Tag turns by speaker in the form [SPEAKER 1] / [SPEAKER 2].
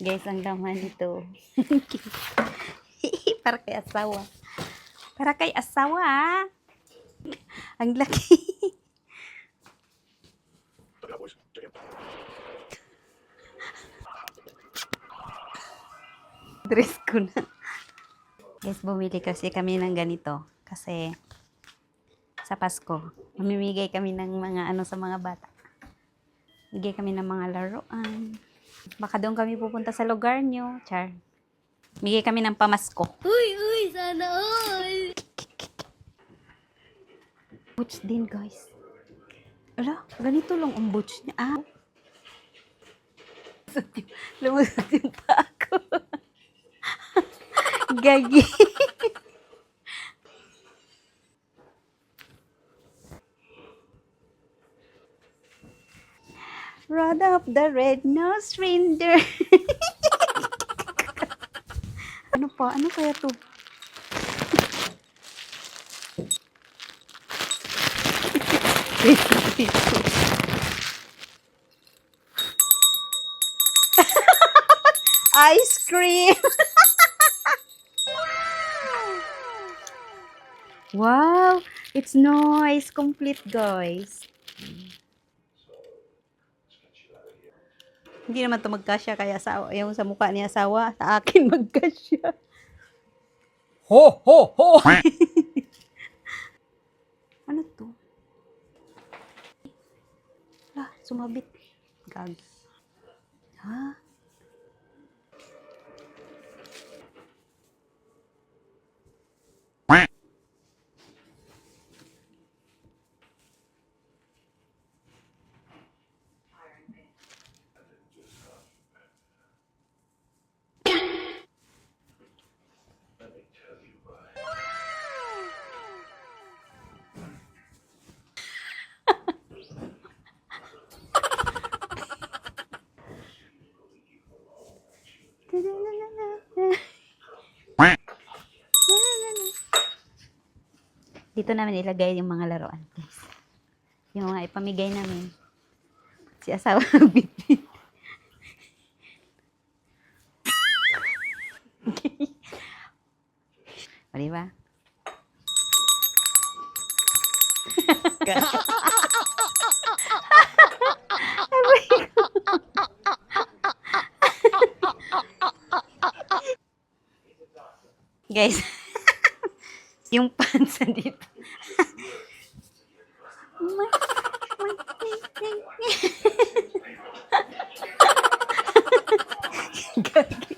[SPEAKER 1] Guys, ang laman nito. Para kay asawa. Para kay asawa. Ang laki. Dress ko na. Guys, bumili kasi kami ng ganito. Kasi sa Pasko, mamimigay kami ng mga ano sa mga bata. Bigay kami ng mga laruan. Baka doon kami pupunta sa lugar nyo. Char. Bigay kami ng pamasko.
[SPEAKER 2] Uy, sana all!
[SPEAKER 1] Boots din, guys. Ala, ganito lang ang boots niya. Ah. Lumusot yung paa ko. Gagi. Rod up the red-nosed reindeer. Ano pa? Ano kaya to? Ice cream. Wow, it's nice, complete, guys. Hindi naman to magkasya kaya yung sa mukha ni asawa, sa akin magkasya.
[SPEAKER 3] Ho, ho, ho!
[SPEAKER 1] Ano to? Ah, sumabit. Gag. Ha? Dito namin ilagay yung mga laruan, guys. Yung mga ipamigay namin. Si asawa bitbit. O, diba? Guys, yung pansa dito. Gagi.